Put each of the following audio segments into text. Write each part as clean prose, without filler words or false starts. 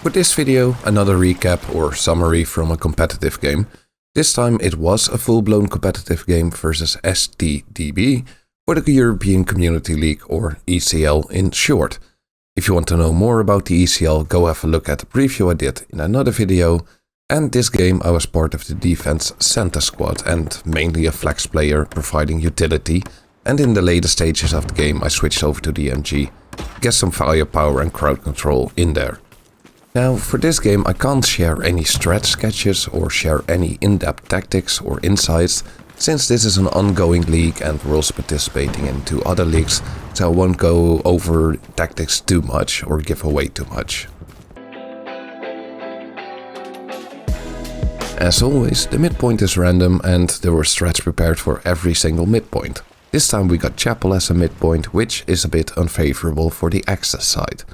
For this video, another recap or summary from a competitive game. This time it was a full-blown competitive game versus StDB for the European Community League, or ECL in short. If you want to know more about the ECL, go have a look at the preview I did in another video. And this game I was part of the defense center squad and mainly a flex player providing utility, and in the later stages of the game I switched over to the MG, get some firepower and crowd control in there. Now for this game I can't share any strat sketches or share any in-depth tactics or insights, since this is an ongoing league and we're also participating in 2 other leagues, so I won't go over tactics too much or give away too much. As always, the midpoint is random and there were strats prepared for every single midpoint. This time we got Chapel as a midpoint, which is a bit unfavorable for the access side.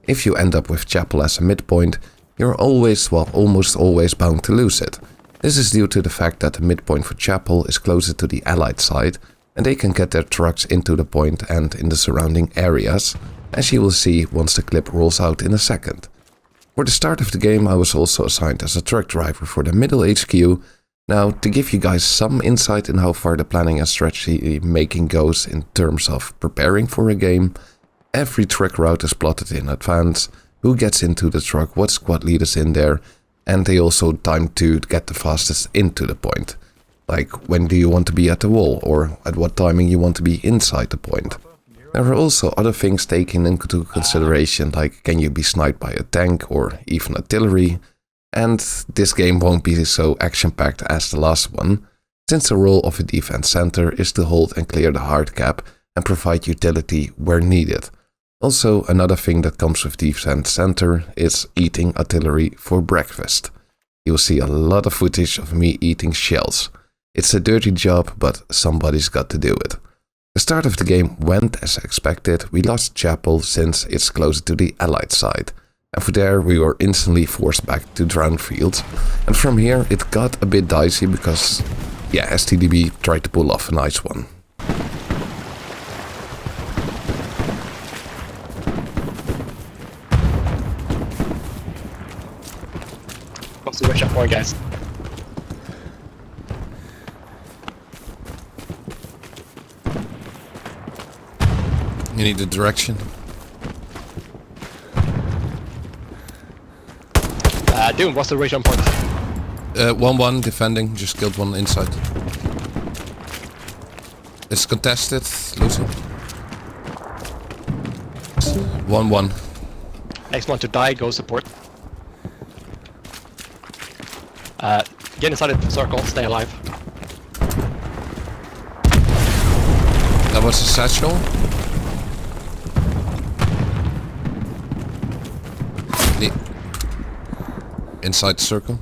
If you end up with Chapel as a midpoint, you're always, well, almost always bound to lose it. This is due to the fact that the midpoint for Chapel is closer to the allied side, and they can get their trucks into the point and in the surrounding areas, as you will see once the clip rolls out in a second. For the start of the game I was also assigned as a truck driver for the middle HQ. Now, to give you guys some insight in how far the planning and strategy making goes in terms of preparing for a game, every truck route is plotted in advance, who gets into the truck, what squad lead is in there, and they also time to get the fastest into the point. Like, when do you want to be at the wall, or at what timing you want to be inside the point. There are also other things taken into consideration, like can you be sniped by a tank or even artillery. And this game won't be so action-packed as the last one, since the role of a defense center is to hold and clear the hard cap and provide utility where needed. Also, another thing that comes with defense center is eating artillery for breakfast. You'll see a lot of footage of me eating shells. It's a dirty job, but somebody's got to do it. The start of the game went as expected. We lost Chapel since it's closer to the allied side. And from there we were instantly forced back to Drown Fields. And from here it got a bit dicey because, yeah, StDB tried to pull off a nice one. What's the wish up for, guys? You need the direction. Doom, what's the region point? 1-1 defending, just killed one inside. It's contested, losing. 1-1. Next one to die, go support. Get inside the circle, stay alive. That was a satchel. Inside the circle.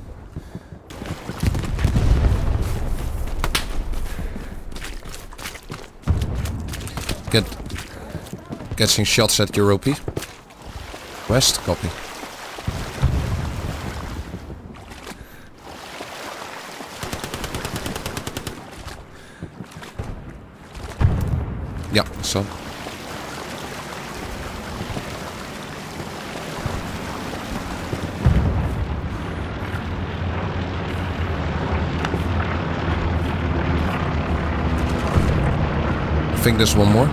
Getting shots at Europe. West, copy. Yeah, so. I think there's one more.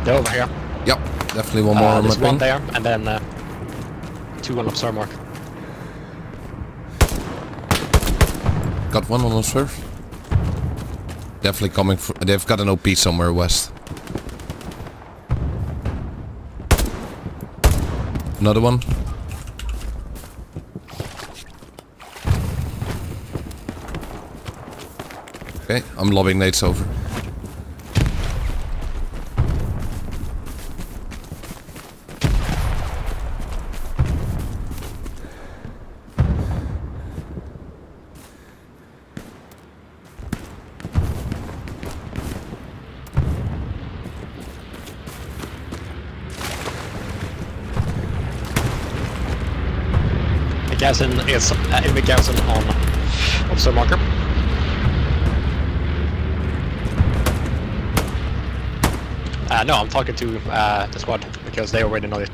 They're over here. Yep, definitely one more on my there's ping. one there, and then 2 on observe mark. Got one on observe. Definitely coming. They've got an OP somewhere west. Another one. Okay, I'm lobbing nades over. Garrison is enemy garrison on observe marker. No, I'm talking to the squad because they already know it.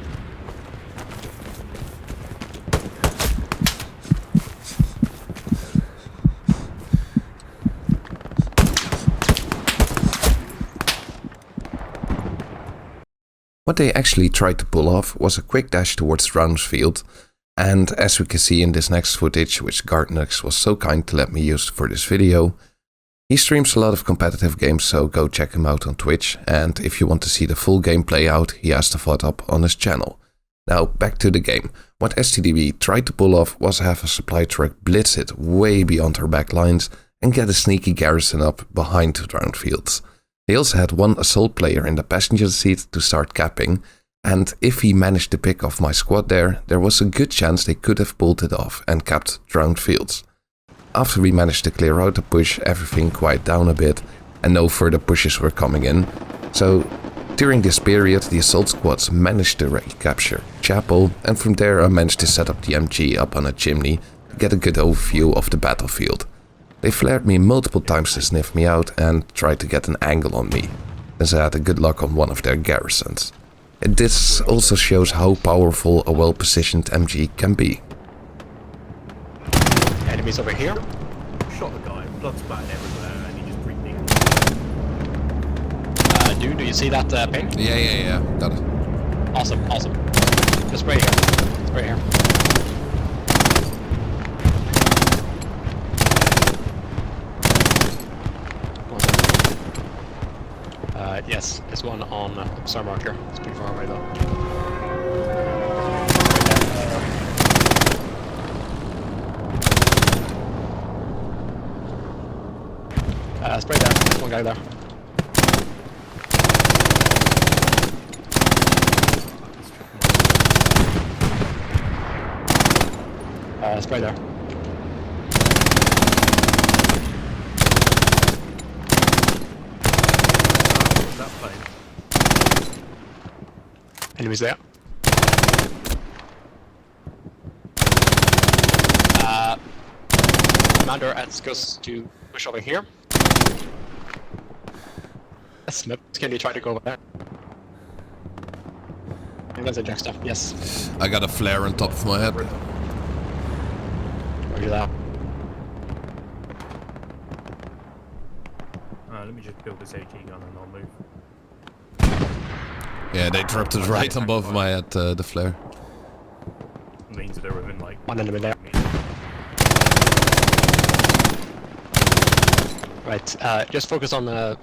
What they actually tried to pull off was a quick dash towards Drownsfield, and as we can see in this next footage, which Gartnux was so kind to let me use for this video, he streams a lot of competitive games, so go check him out on Twitch, and if you want to see the full gameplay out, he has the VOD up on his channel. Now back to the game. What StDB tried to pull off was have a supply truck blitz it way beyond her back lines and get a sneaky garrison up behind the Drownfields. They also had one assault player in the passenger seat to start capping, and if he managed to pick off my squad there was a good chance they could have pulled it off and capped Drownfields. After we managed to clear out the push, everything quieted down a bit and no further pushes were coming in, so during this period the assault squads managed to recapture Chapel, and from there I managed to set up the MG up on a chimney to get a good overview of the battlefield. They flared me multiple times to sniff me out and tried to get an angle on me, since I had a good luck on one of their garrisons. And this also shows how powerful a well-positioned MG can be. Enemies over here. Shot the guy, blood spattered everywhere, and he just breathing. Dude, do you see that ping? Yeah, got it. Awesome. Just spray here. Spray here. Yes, there's one on Star Marker. It's pretty far away though. Spray there. There's one guy there. Spray there. That plane. Enemies there. Commander asks us to push over here. Smith, can you try to go over there? And that's a jack stuff, yes. I got a flare on top of my head. Where are you there? Let me just build this AT gun and I'll move. Yeah, they dropped it right above my head, the flare. Means they're within like One enemy there. Right, just focus on the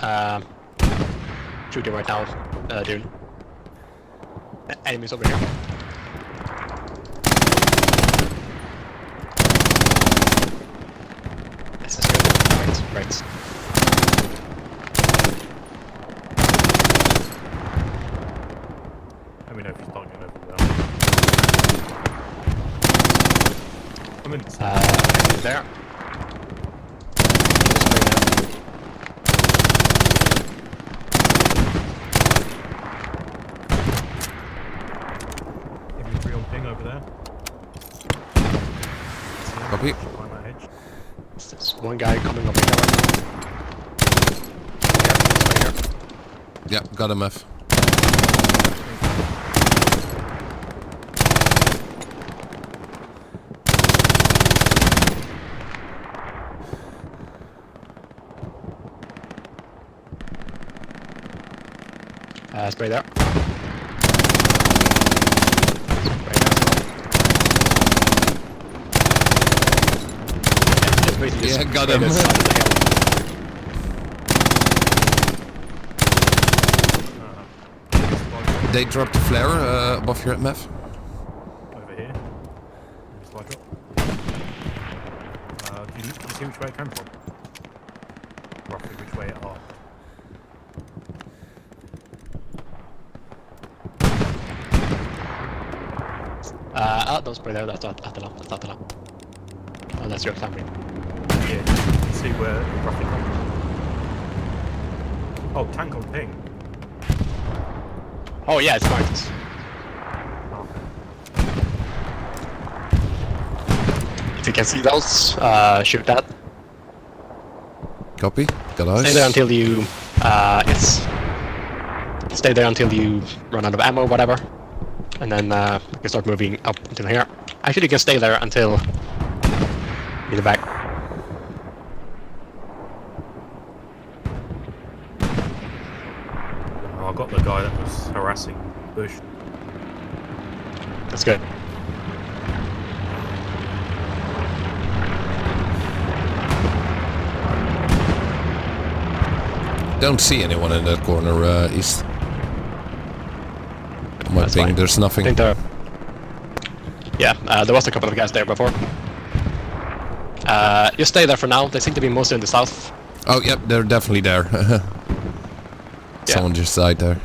shooting right now, dude. Enemies over here. This is good. Right. Let me know if he's targeting over there. I'm in. There. Infantry on ping over there. Copy. Behind that hedge. There's one guy coming over here. Right here. Yeah, got him, F. Spray there. Yeah, got him. They dropped the flare above your MF. Over here. Slide drop. Do you see which way it came from? Roughly which way it are. Don't spray there, that's not the lamp, that's not the lamp. Oh, that's your family. Yeah, you can see where it roughly comes from. Oh, tank on ping. Oh yeah, it's marked. Oh. If you can see those, shoot that. Copy. Got eyes. Stay there until you, yes. Stay there until you run out of ammo, whatever. And then you can start moving up until here. Actually, you can stay there until in the back. Oh, I got the guy that was harassing Bush. That's good. Don't see anyone in that corner, east. On my That's ping, fine. there's I nothing. think there. Yeah, there was a couple of guys there before. You stay there for now. They seem to be mostly in the south. Oh, yep, they're definitely there. Someone just died there.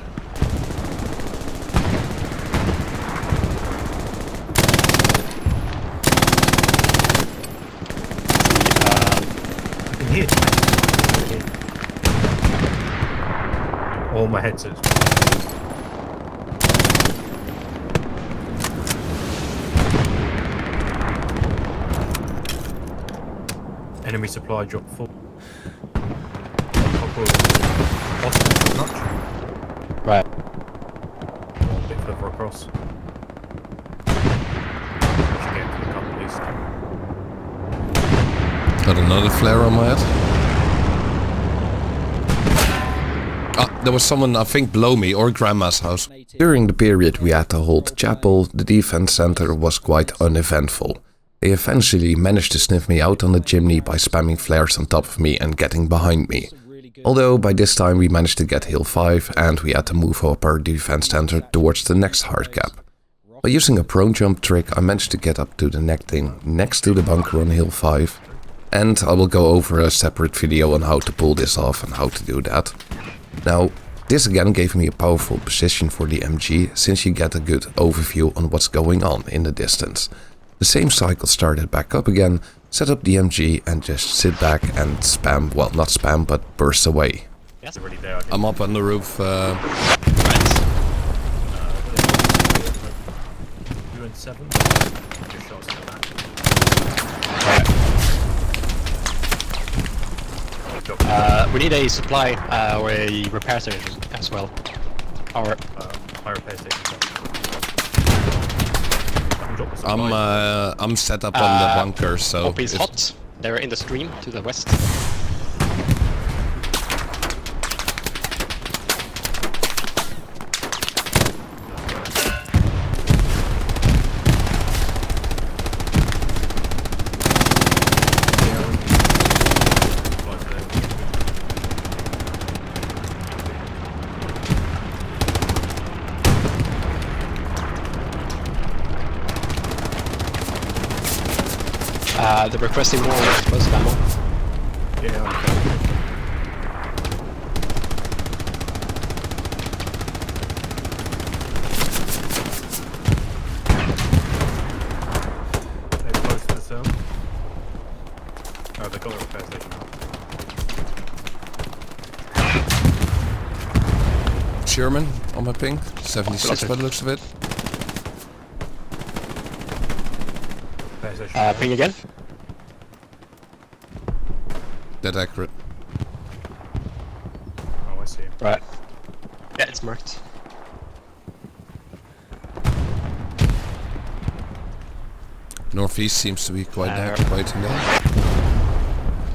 I can hear it. All my headsets. Enemy supply drop full. Right. A bit further across. Should get to the cup at least. Got another flare on my head. Ah, there was someone, I think, below me, or Grandma's house. During the period we had to hold chapel, the defense center was quite uneventful. They eventually managed to sniff me out on the chimney by spamming flares on top of me and getting behind me. Although by this time we managed to get Hill 5 and we had to move up our defense center towards the next hard cap. By using a prone jump trick I managed to get up to the necking next to the bunker on Hill 5. And I will go over a separate video on how to pull this off and how to do that. Now, this again gave me a powerful position for the MG since you get a good overview on what's going on in the distance. The same cycle started back up again, set up the MG and just sit back and spam, well not spam but burst away. Yes. Already there. I'm up on the roof. Right. You and 7. Just shots in the back. We need a supply or a repair station as well. Or My repair station. I'm set up on the bunker, so OP is hot. They're in the stream to the west. They're requesting more explosive ammo. Yeah, they're close to the zone. Oh, they got a repair station now. Sherman on my ping, 76 by the looks of it. Repair station. Ping again. That accurate. Oh, I see. Right. Yeah, it's marked. Northeast seems to be quite waiting there.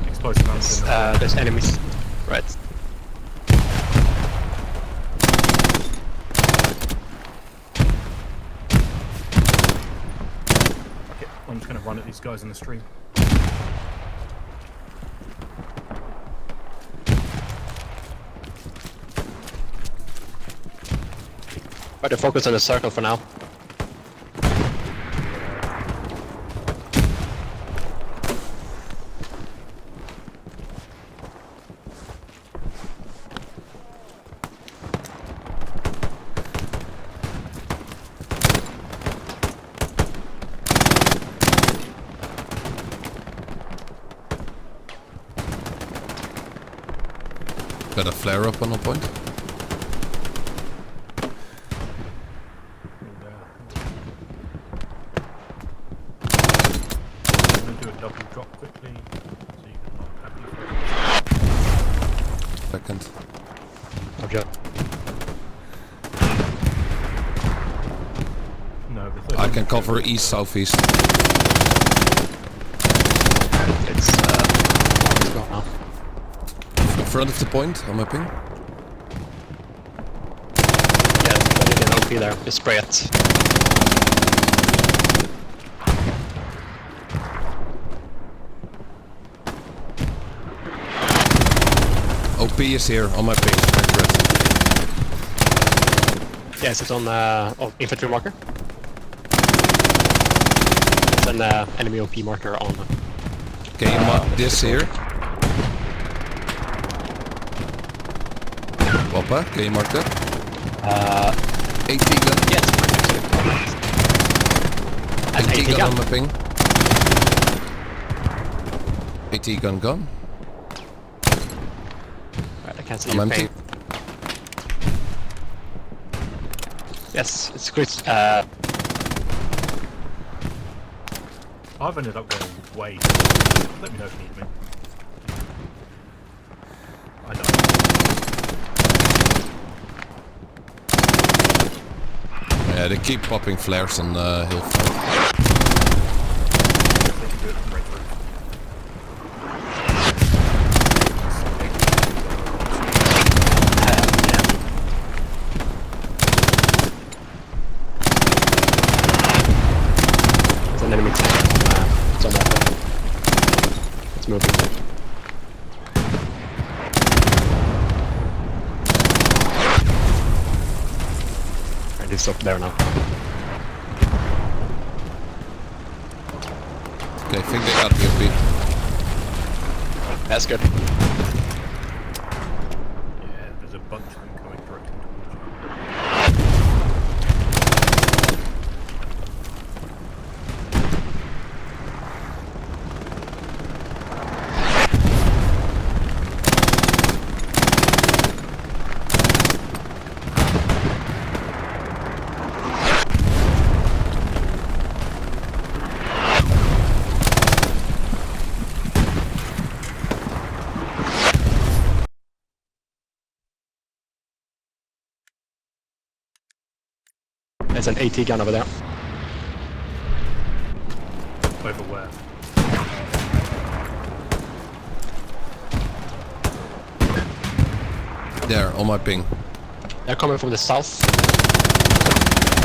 Explosive amounts in the There's enemies. Right. Okay, I'm just gonna run at these guys in the stream. Better focus on the circle for now. Got a flare up on a point. I'm gonna do a double drop quickly, so you can not have you. Second. Okay. No, but I can cover east, southeast. It's let's go now. In front of the point on my ping. Yeah, it's ready to go. AWP there. Just spray it. OP is here on my ping. Yes, it's on infantry marker. It's an enemy OP marker on. Can you mark this here? Wappa, can you mark that? 80 gun. Yeah, it's marked actually. 80 gun on my ping. 80 gun gone. Right, I can't see I'm your empty. ping. Yes, it's great. I've ended up going way. Let me know if you need me. I know. Yeah, they keep popping flares on hill. They can do it from right through. There's an enemy tank. It's on that. It's moving. Alright, it's up there now. Okay, I think they got the OP. That's good. Yeah, there's a bunch of them coming directly towards you. There's an AT gun over there. Over where? There, on my ping. They're coming from the south.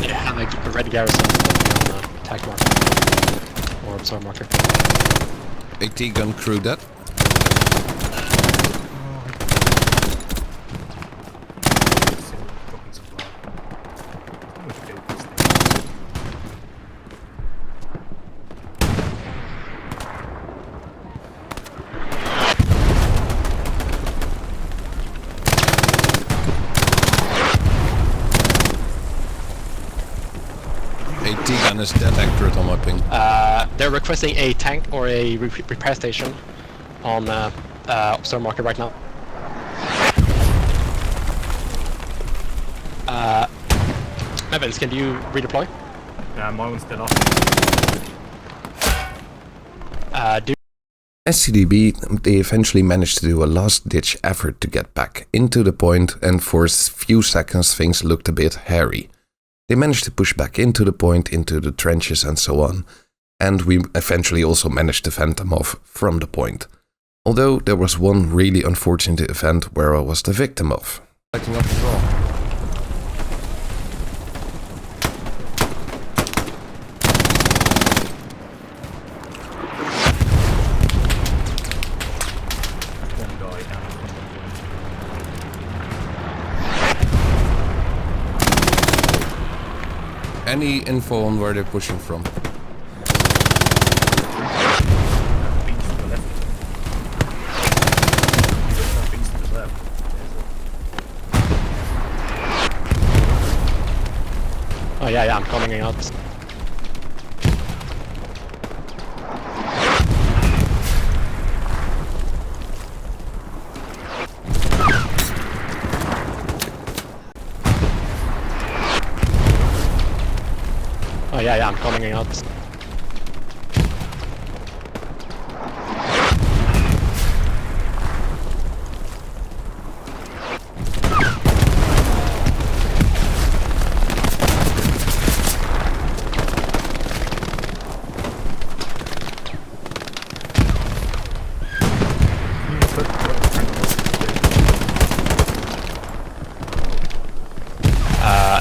They have a red garrison on the attack marker. Or observe marker. AT gun crew dead. Dropping some blood. We should get this thing. AT gun is dead accurate on my ping. They're requesting a tank or a repair station on observe marker right now. Evans, can you redeploy? Yeah, my one's dead off. Do StDB, they eventually managed to do a last-ditch effort to get back into the point, and for a few seconds things looked a bit hairy. They managed to push back into the point, into the trenches and so on, and we eventually also managed to fend them off from the point. Although there was one really unfortunate event where I was the victim of. Lighting up as well. One guy down. Any info on where they're pushing from? Beach to the left. Beach to the left. Oh yeah, I'm coming out. Oh yeah, I'm coming out.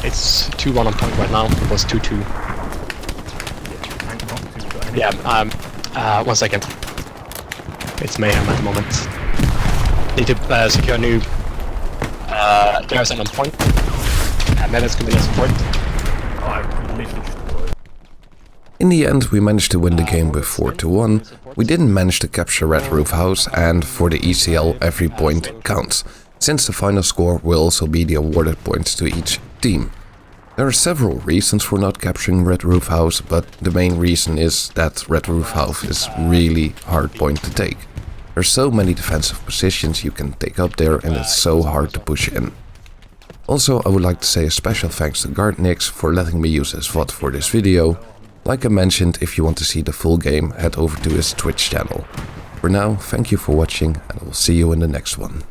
It's 2-1 on point right now. It was 2-2. Yeah, 1 second. It's mayhem at the moment. Need to secure a new garrison on point. And then it's going to be a support. Oh, I literally just deployed. In the end, we managed to win the game with 4-1. We didn't manage to capture Red Roof House, and for the ECL, every point counts, since the final score will also be the awarded points to each team. There are several reasons for not capturing Red Roof House, but the main reason is that Red Roof House is really hard point to take. There's so many defensive positions you can take up there, and it's so hard to push in. Also, I would like to say a special thanks to Guardnix for letting me use his VOD for this video. Like I mentioned, if you want to see the full game, head over to his Twitch channel. For now, thank you for watching, and I will see you in the next one.